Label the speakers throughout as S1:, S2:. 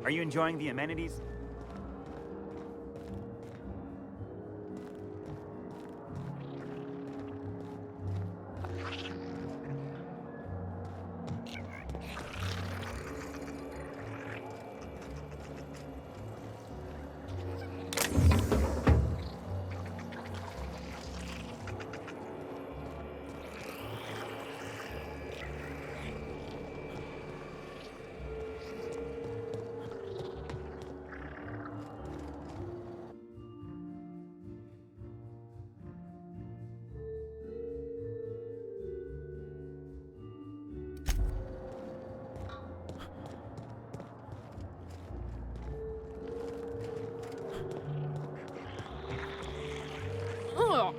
S1: Are you enjoying the amenities?
S2: Ugh.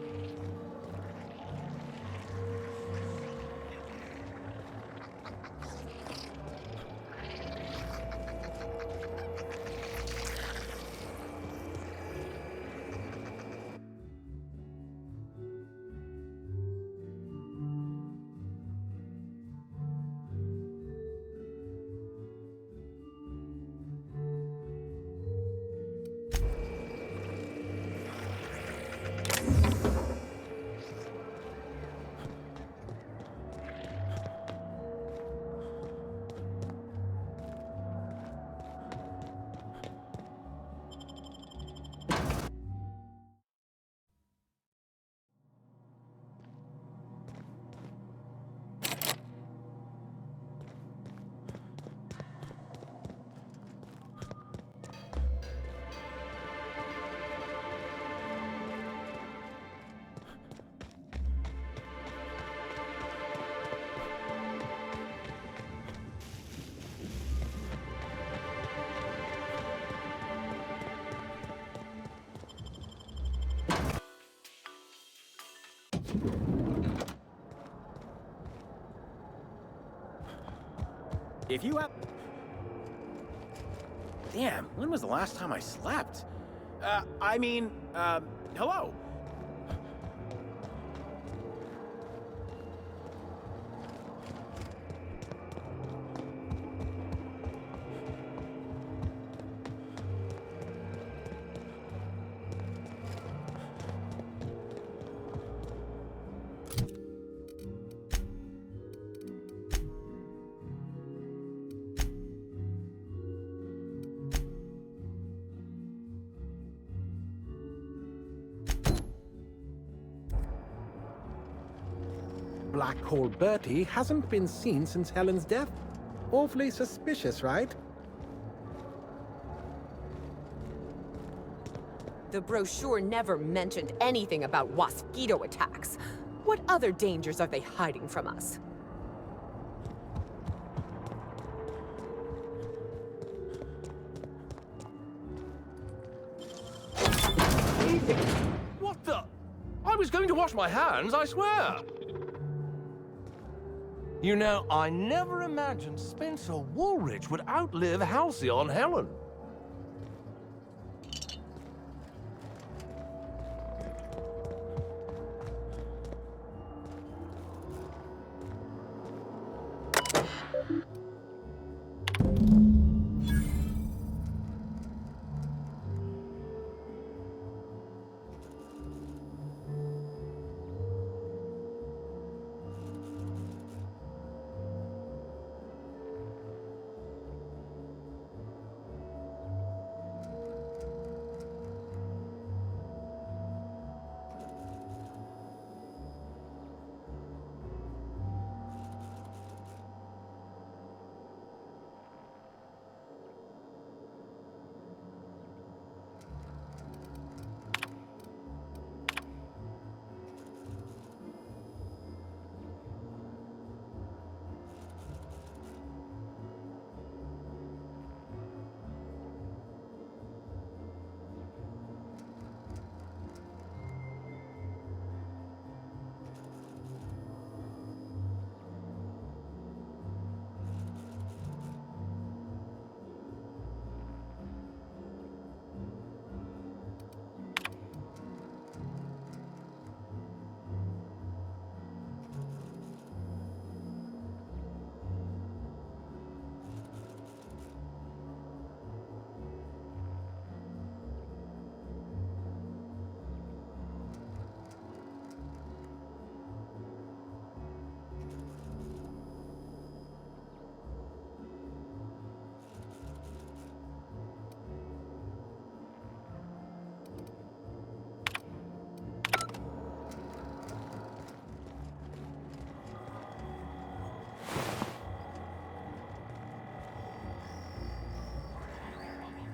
S1: If you up... Damn, when was the last time I slept? Hello?
S3: Black Hole Bertie hasn't been seen since Helen's death. Awfully suspicious, right?
S2: The brochure never mentioned anything about mosquito attacks. What other dangers are they hiding from us?
S4: What the? I was going to wash my hands, I swear! You know, I never imagined Spencer Woolrich would outlive Halcyon Helen.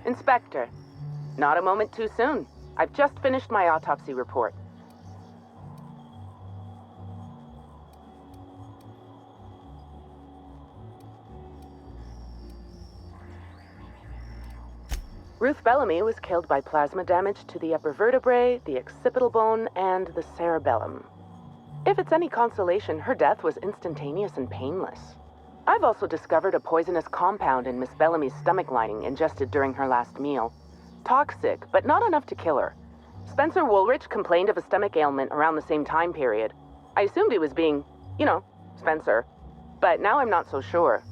S5: Inspector, not a moment too soon. I've just finished my autopsy report. Ruth Bellamy was killed by plasma damage to the upper vertebrae, the occipital bone, and the cerebellum. If it's any consolation, her death was instantaneous and painless. I've also discovered a poisonous compound in Miss Bellamy's stomach lining ingested during her last meal. Toxic, but not enough to kill her. Spencer Woolrich complained of a stomach ailment around the same time period. I assumed he was being, Spencer. But now I'm not so sure.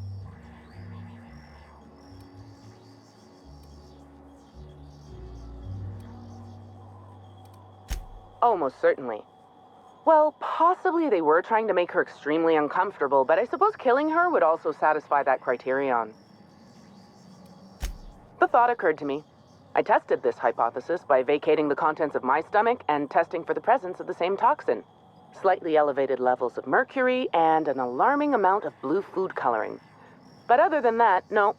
S5: Oh, most certainly. Well, possibly they were trying to make her extremely uncomfortable, but I suppose killing her would also satisfy that criterion. The thought occurred to me. I tested this hypothesis by vacating the contents of my stomach and testing for the presence of the same toxin. Slightly elevated levels of mercury and an alarming amount of blue food coloring. But other than that, no.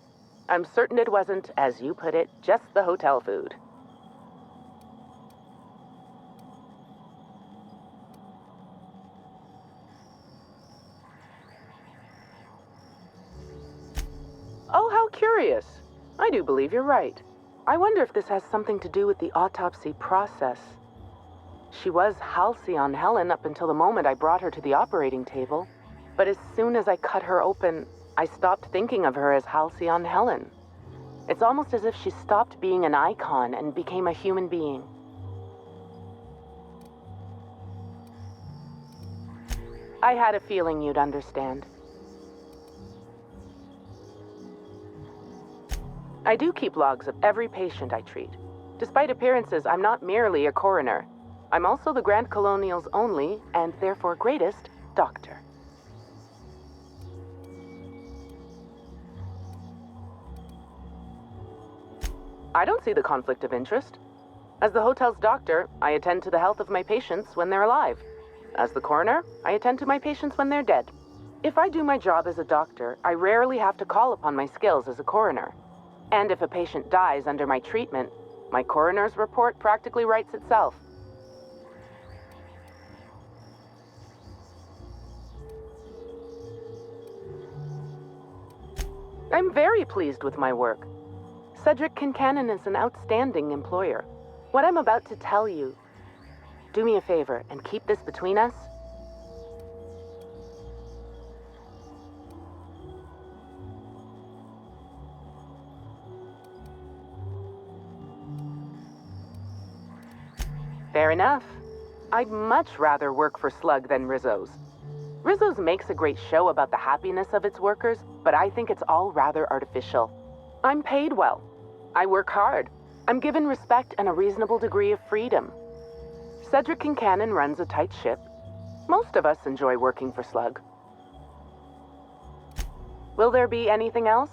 S5: I'm certain it wasn't, as you put it, just the hotel food. Oh, how curious. I do believe you're right. I wonder if this has something to do with the autopsy process. She was Halcyon Helen up until the moment I brought her to the operating table. But as soon as I cut her open, I stopped thinking of her as Halcyon Helen. It's almost as if she stopped being an icon and became a human being. I had a feeling you'd understand. I do keep logs of every patient I treat. Despite appearances, I'm not merely a coroner. I'm also the Grand Colonial's only, and therefore greatest, doctor. I don't see the conflict of interest. As the hotel's doctor, I attend to the health of my patients when they're alive. As the coroner, I attend to my patients when they're dead. If I do my job as a doctor, I rarely have to call upon my skills as a coroner. And if a patient dies under my treatment, my coroner's report practically writes itself. I'm very pleased with my work. Cedric Kincannon is an outstanding employer. What I'm about to tell you, do me a favor and keep this between us. Fair enough. I'd much rather work for Slug than Rizzo's. Rizzo's makes a great show about the happiness of its workers, but I think it's all rather artificial. I'm paid well. I work hard. I'm given respect and a reasonable degree of freedom. Cedric Kincannon runs a tight ship. Most of us enjoy working for Slug. Will there be anything else?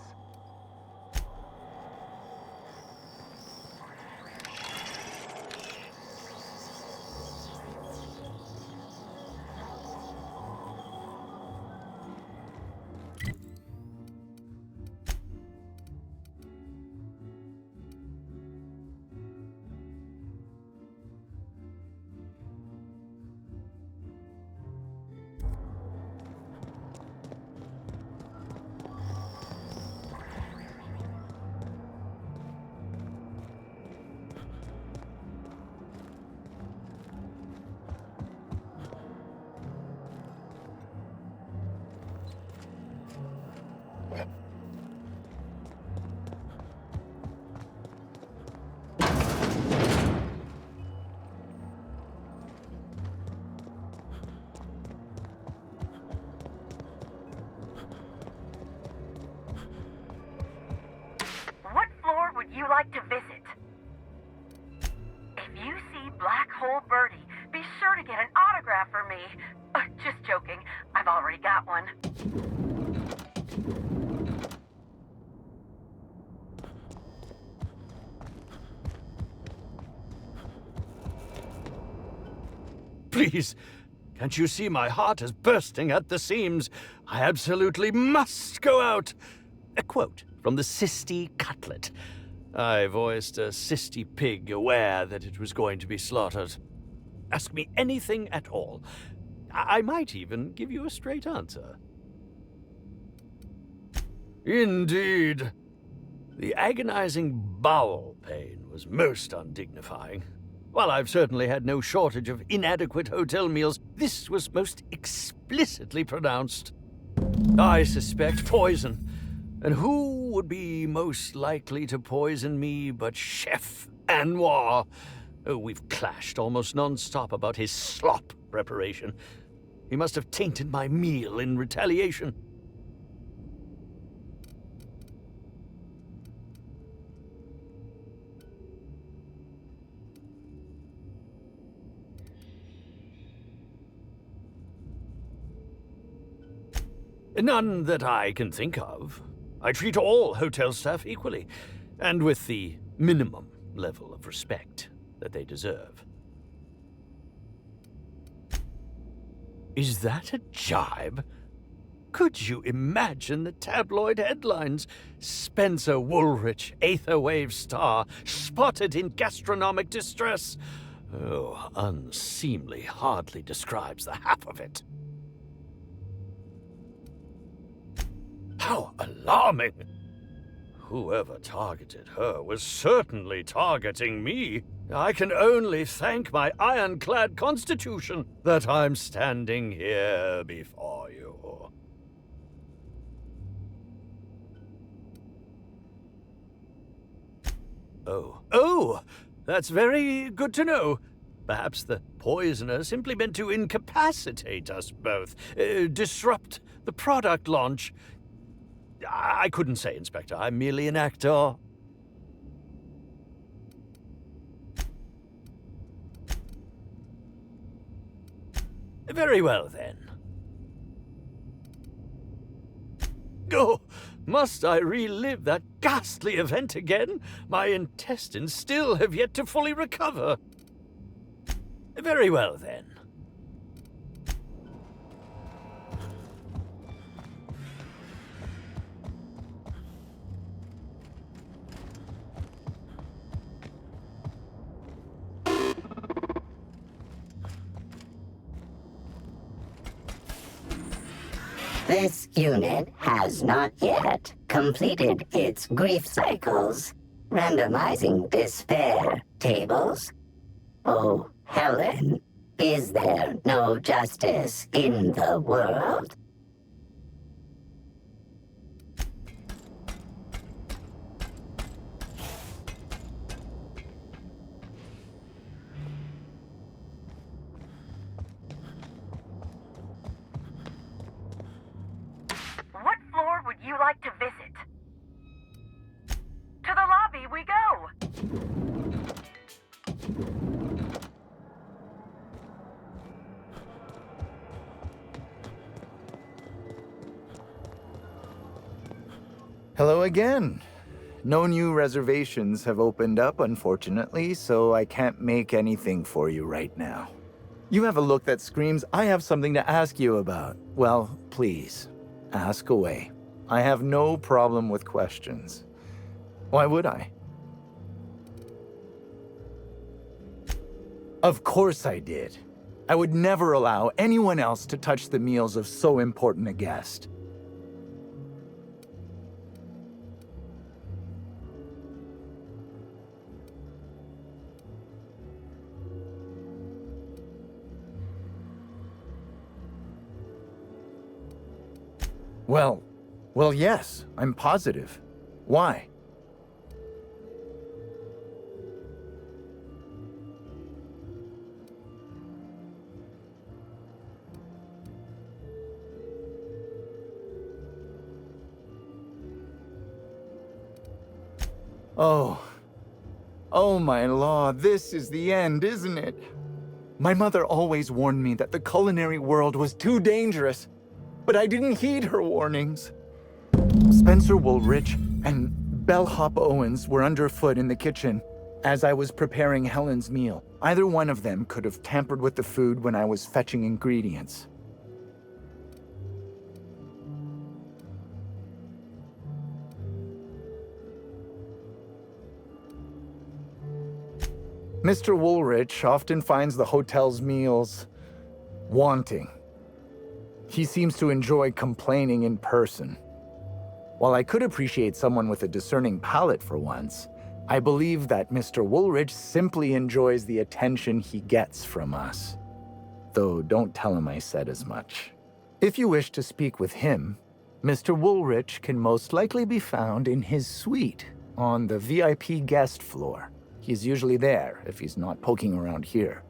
S6: What floor would you like to visit? If you see Black Hole Birdie, be sure to get an autograph for me. Just joking. I've already got one.
S7: Please, can't you see my heart is bursting at the seams? I absolutely must go out. A quote from the Sisti Cutlet. I voiced a cysty pig aware that it was going to be slaughtered. Ask me anything at all. I might even give you a straight answer. Indeed. The agonizing bowel pain was most undignifying. While I've certainly had no shortage of inadequate hotel meals, this was most explicitly pronounced. I suspect poison. And who would be most likely to poison me but Chef Anwar? Oh, we've clashed almost non-stop about his slop preparation. He must have tainted my meal in retaliation. None that I can think of. I treat all hotel staff equally, and with the minimum level of respect that they deserve. Is that a jibe? Could you imagine the tabloid headlines? Spencer Woolrich, Aetherwave star, spotted in gastronomic distress. Oh, unseemly hardly describes the half of it. How alarming! Whoever targeted her was certainly targeting me. I can only thank my ironclad constitution that I'm standing here before you. Oh, that's very good to know. Perhaps the poisoner simply meant to incapacitate us both, disrupt the product launch. I couldn't say, Inspector. I'm merely an actor. Very well, then. Oh, must I relive that ghastly event again? My intestines still have yet to fully recover. Very well, then.
S8: This unit has not yet completed its grief cycles, randomizing despair tables. Oh, Helen, is there no justice in the world?
S6: What floor would you like to visit? To the lobby we go!
S9: Hello again. No new reservations have opened up, unfortunately, so I can't make anything for you right now. You have a look that screams, I have something to ask you about. Well, please, ask away. I have no problem with questions. Why would I? Of course I did. I would never allow anyone else to touch the meals of so important a guest. Well, yes, I'm positive. Why? Oh my law, this is the end, isn't it? My mother always warned me that the culinary world was too dangerous, but I didn't heed her warnings. Spencer Woolrich and Bellhop Owens were underfoot in the kitchen as I was preparing Helen's meal. Either one of them could have tampered with the food when I was fetching ingredients. Mr. Woolrich often finds the hotel's meals wanting. He seems to enjoy complaining in person. While I could appreciate someone with a discerning palate for once, I believe that Mr. Woolrich simply enjoys the attention he gets from us. Though don't tell him I said as much. If you wish to speak with him, Mr. Woolrich can most likely be found in his suite on the VIP guest floor. He's usually there if he's not poking around here.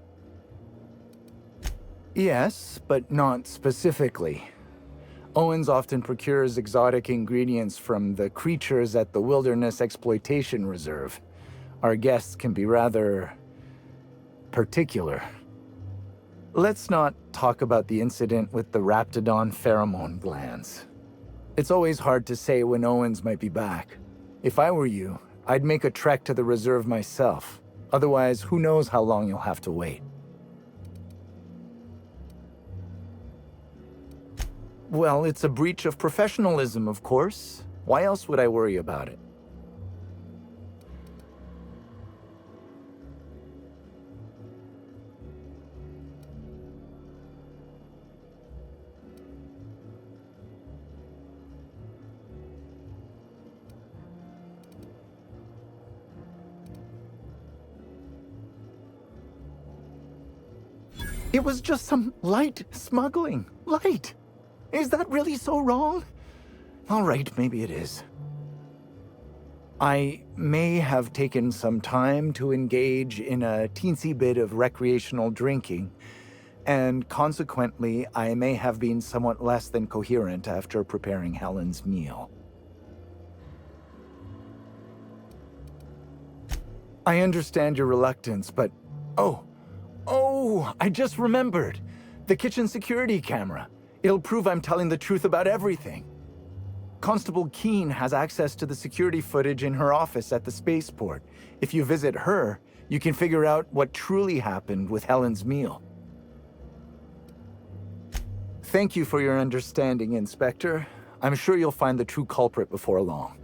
S9: Yes, but not specifically. Owens often procures exotic ingredients from the creatures at the Wilderness Exploitation Reserve. Our guests can be rather particular. Let's not talk about the incident with the Raptidon pheromone glands. It's always hard to say when Owens might be back. If I were you, I'd make a trek to the reserve myself. Otherwise, who knows how long you'll have to wait. Well, it's a breach of professionalism, of course. Why else would I worry about it? It was just some light smuggling. Light! Is that really so wrong? All right, maybe it is. I may have taken some time to engage in a teensy bit of recreational drinking, and consequently, I may have been somewhat less than coherent after preparing Helen's meal. I understand your reluctance, but... Oh, I just remembered. The kitchen security camera. It'll prove I'm telling the truth about everything. Constable Keene has access to the security footage in her office at the spaceport. If you visit her, you can figure out what truly happened with Helen's meal. Thank you for your understanding, Inspector. I'm sure you'll find the true culprit before long.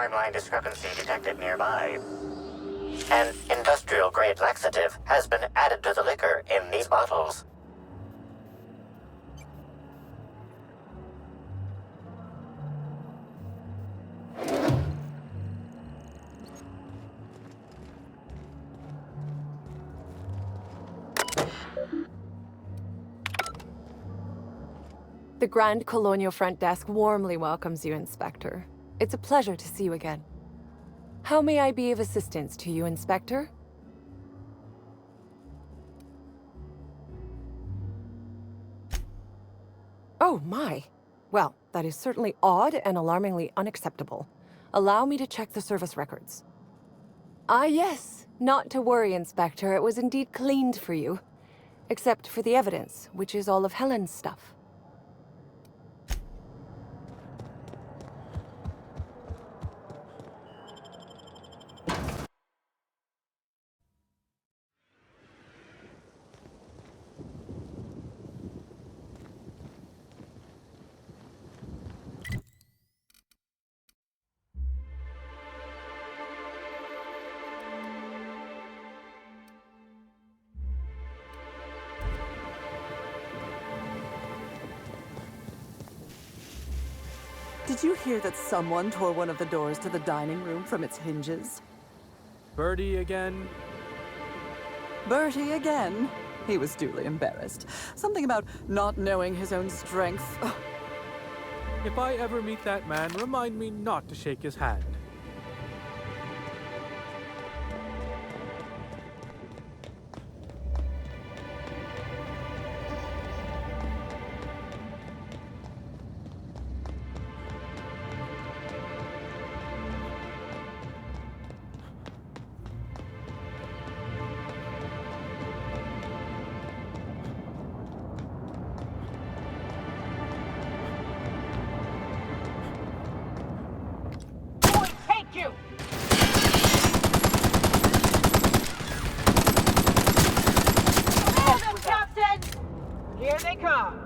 S8: timeline discrepancy detected nearby. An industrial-grade laxative has been added to the liquor in these bottles.
S2: The Grand Colonial Front Desk warmly welcomes you, Inspector. It's a pleasure to see you again. How may I be of assistance to you, Inspector? Oh, my. Well, that is certainly odd and alarmingly unacceptable. Allow me to check the service records. Ah, yes. Not to worry, Inspector. It was indeed cleaned for you. Except for the evidence, which is all of Helen's stuff.
S10: Did you hear that someone tore one of the doors to the dining room from its hinges?
S11: Bertie again?
S10: Bertie again? He was duly embarrassed. Something about not knowing his own strength. Ugh.
S11: If I ever meet that man, remind me not to shake his hand.
S6: Here they come.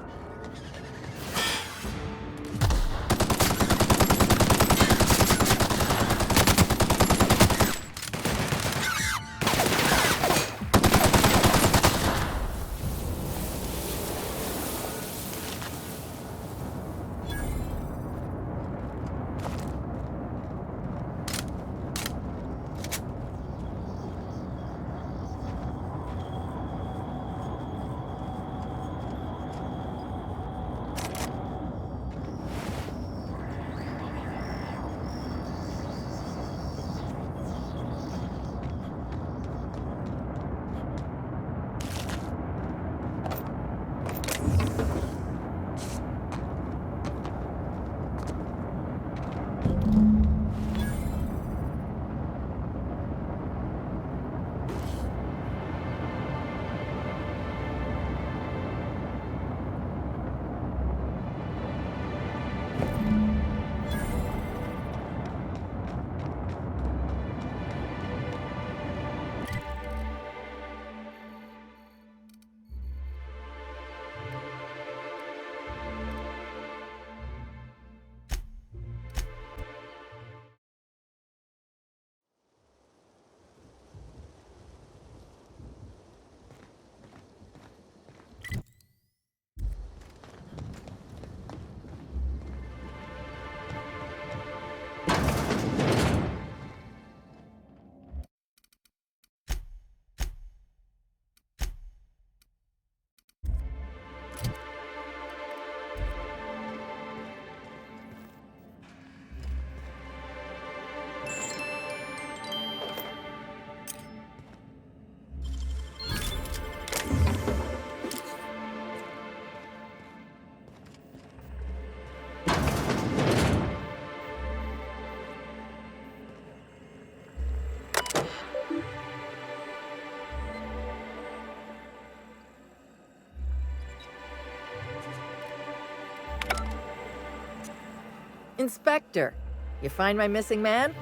S12: Inspector, you find my missing man?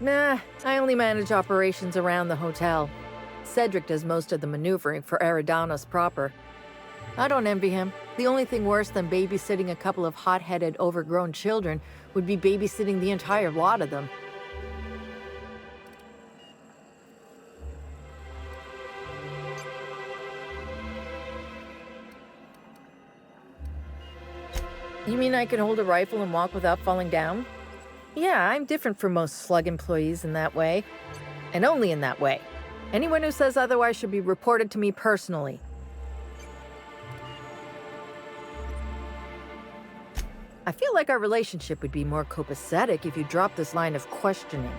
S12: Nah, I only manage operations around the hotel. Cedric does most of the maneuvering for Eridanos proper. I don't envy him. The only thing worse than babysitting a couple of hot-headed, overgrown children would be babysitting the entire lot of them. You mean I can hold a rifle and walk without falling down? Yeah, I'm different from most slug employees in that way. And only in that way. Anyone who says otherwise should be reported to me personally. I feel like our relationship would be more copacetic if you dropped this line of questioning.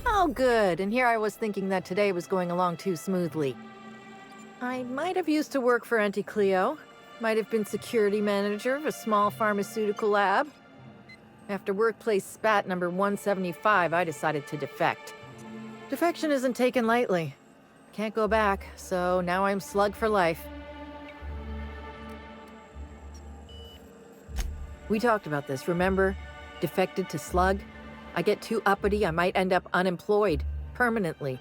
S12: Oh, good. And here I was thinking that today was going along too smoothly. I might have used to work for Auntie Cleo. Might have been security manager of a small pharmaceutical lab. After workplace spat number 175, I decided to defect. Defection isn't taken lightly. Can't go back, so now I'm slug for life. We talked about this, remember? Defected to slug? I get too uppity, I might end up unemployed. Permanently.